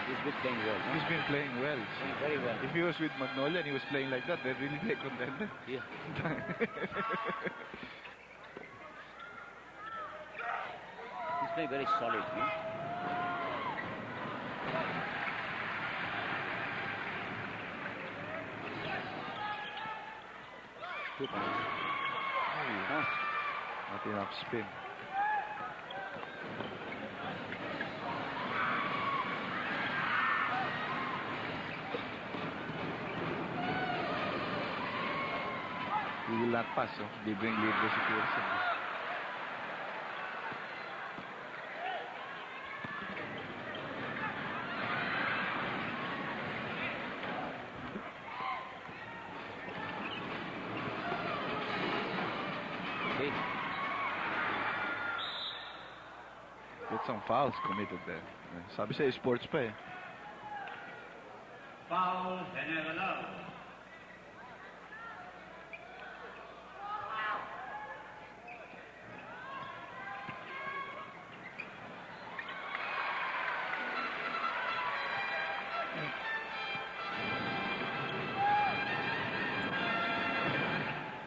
He's been playing well. No? He's been playing well. Playing very well. If he was with Magnolia and he was playing like that, they'd really be a contender. Yeah. He's playing very solid. No? 2 points. Huh? Not enough spin. He will not pass, so libreng libre si Pearson. Okay. Get some fouls committed there. Sabi sa'yo, sports pa eh. Foul general.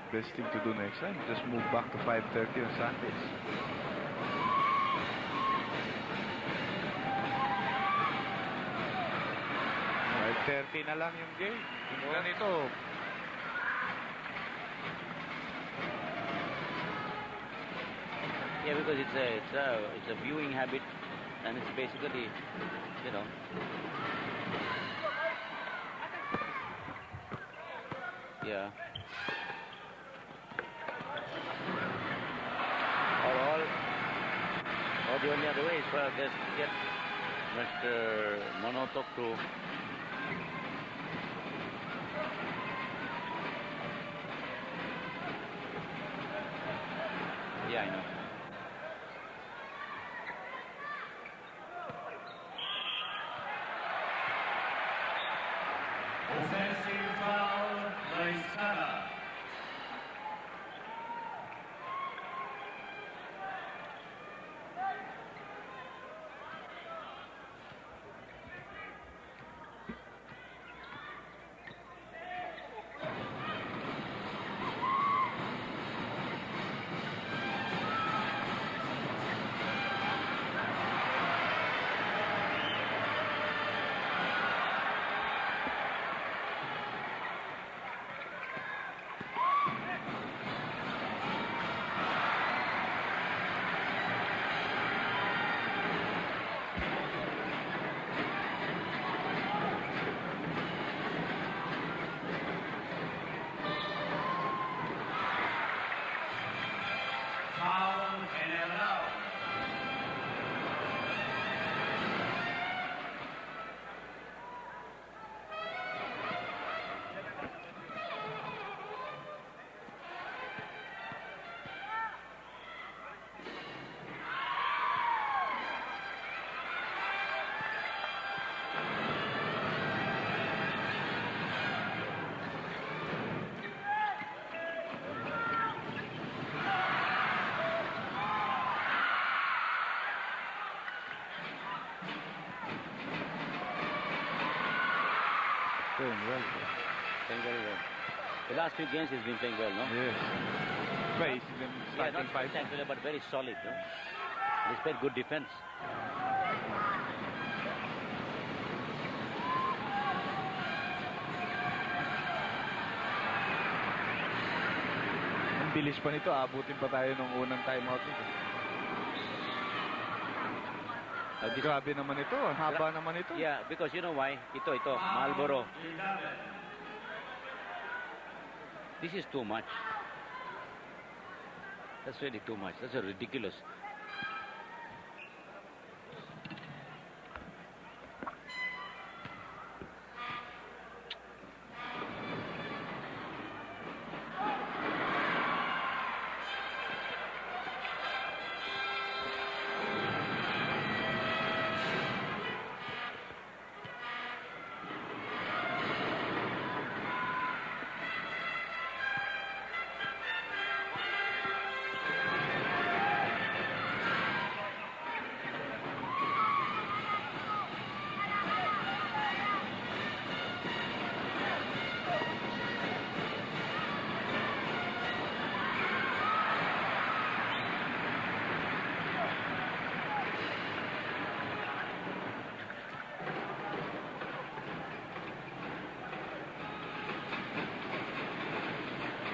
Best thing to do next time, just move back to 5:30 on Sundays. Right, 30 na lang yung game. Yung ganito. Yeah, because it's a viewing habit, and it's basically, you know. Yeah. Or the only other way is for just get Mr. Monotok to yeah, I know. Offensive foul by Sara. Foul general. Playing well. Playing very well. The last few games he's been playing well, no? Yes. But he's been Yeah, starting not 5. spectacular, but very solid, no? He's played good defense. Ang bilis pa nito, abutin pa tayo nung unang timeout nito. Grabe naman ito, ang haba naman ito. Yeah, because you know why? Ito, Marlboro. This is too much. That's really too much. That's ridiculous.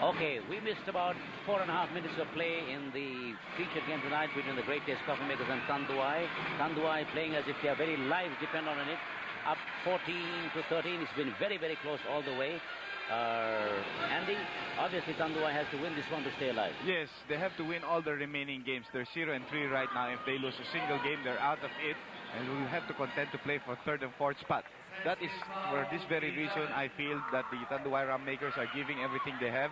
Okay, we missed about 4.5 minutes of play in the featured game tonight between the Great Taste Coffee Makers and Tanduay. Tanduay playing as if their very lives depend on it. Up 14-13. It's been very, very close all the way. Andy, obviously Tanduay has to win this one to stay alive. Yes, they have to win all the remaining games. They're 0-3 right now. If they lose a single game, they're out of it. And will have to contend to play for third and fourth spot. That is for this very reason I feel that the Tanduay Ram Makers are giving everything they have.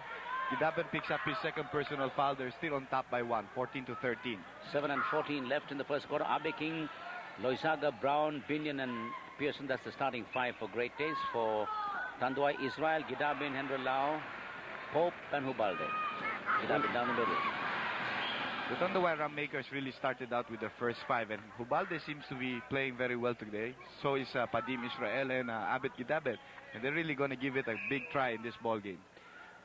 Gidaben picks up his second personal foul. They're still on top by 1, 14-13. 7:14 left in the first quarter. Abe King, Loisaga, Brown, Binion and Pearson. That's the starting five for Great Taste. For Tanduay, Israel, Gidaben, Henry Lau, Pope and Hubalde. Gidaben down the middle. The Tanduay Ram Makers really started out with the first five, and Hubalde seems to be playing very well today. So is Padim Israel and Abed Gidaben. And they're really going to give it a big try in this ball game.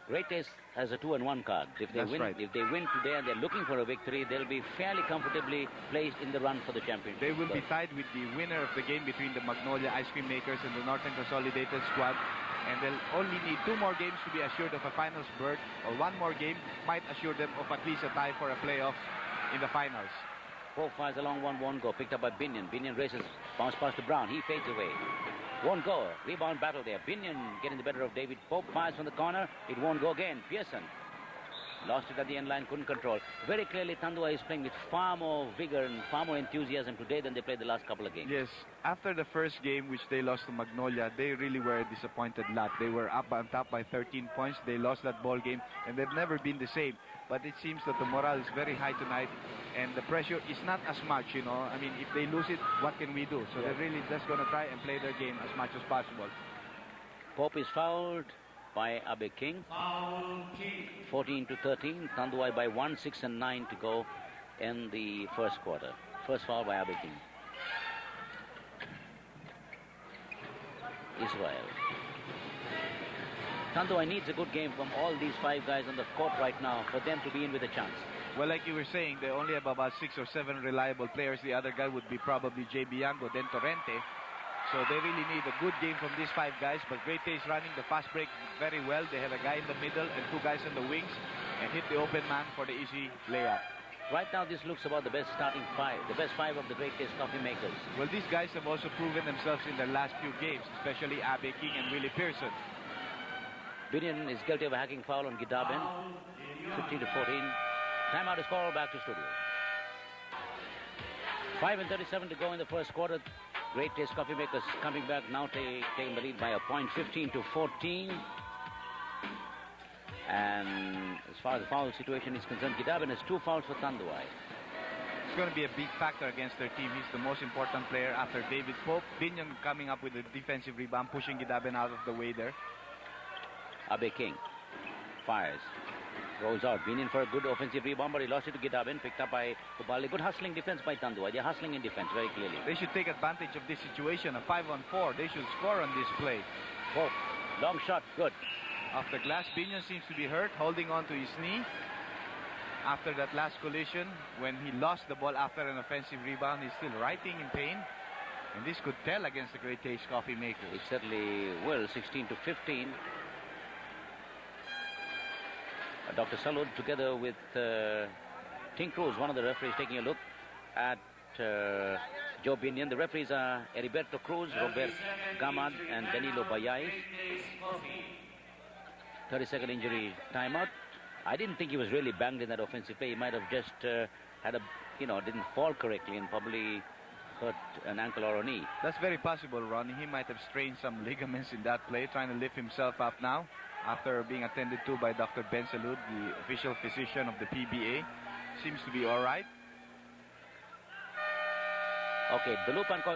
Great Taste has a 2-1 card. If they That's win, right. if they win today and they're looking for a victory, they'll be fairly comfortably placed in the run for the championship. They will be tied with the winner of the game between the Magnolia Ice Cream Makers and the Northern Consolidated Squad. And they'll only need 2 more games to be assured of a finals berth, or 1 more game might assure them of at least a tie for a playoff in the finals. Pope fires along, won't go. Picked up by Binion. Binion races, bounce pass to Brown. He fades away. Won't go. Rebound battle there. Binion getting the better of David Pope. Fires from the corner. It won't go again. Pearson lost it at the end line. Couldn't control. Very clearly, Tanduay is playing with far more vigor and far more enthusiasm today than they played the last couple of games. Yes, after the first game, which they lost to Magnolia, they really were a disappointed lot. They were up on top by 13 points. They lost that ball game, and they've never been the same. But it seems that the morale is very high tonight, and the pressure is not as much, you know. I mean, if they lose it, what can we do? So they're really just going to try and play their game as much as possible. Pope is fouled by Abe King. Foul King. 14-13. Tanduay by 1, 6 and 9 to go in the first quarter. First foul by Abe King. Israel. Tanduay needs a good game from all these 5 guys on the court right now for them to be in with a chance. Well, like you were saying, they only have about 6 or 7 reliable players. The other guy would be probably J. Bianco, then Torrente. So they really need a good game from these 5 guys. But Great Taste running the fast break very well. They have a guy in the middle and 2 guys on the wings, and hit the open man for the easy layup. Right now, this looks about the best starting 5, the best 5 of the Great Taste Coffee Makers. Well, these guys have also proven themselves in their last few games, especially Abe King and Willie Pearson. Binion is guilty of a hacking foul on Gidaben. 15-14. Timeout is called. Back to studio. 5:37 to go in the first quarter. Great Taste Coffee Makers coming back now, taking the lead by a point, 15-14. And as far as the foul situation is concerned, Gidaben has 2 fouls for Tanduay. It's going to be a big factor against their team. He's the most important player after David Pope. Binion coming up with a defensive rebound, pushing Gidaben out of the way there. Abe King fires. Rolls out. Binion for a good offensive rebound, but he lost it to Gidaben. Picked up by Hubalde. Good hustling defense by Tanduay. They're hustling in defense very clearly. They should take advantage of this situation. A 5-on-4. They should score on this play. Pope. Long shot. Good. Off the glass, Binion seems to be hurt, holding on to his knee. After that last collision, when he lost the ball after an offensive rebound, he's still writhing in pain. And this could tell against the Great Taste Coffee Makers. It certainly will. 16-15. Dr. Salud, together with Tim Cruz, one of the referees, taking a look at Joe Binion. The referees are Heriberto Cruz, Robert Gamad, and Danilo Bayay. 30-second injury timeout. I didn't think he was really banged in that offensive play. He might have just had a, didn't fall correctly and probably hurt an ankle or a knee. That's very possible, Ronnie. He might have strained some ligaments in that play, trying to lift himself up now after being attended to by Dr. Ben Salud, the official physician of the PBA. Seems to be all right. Okay, Dalupan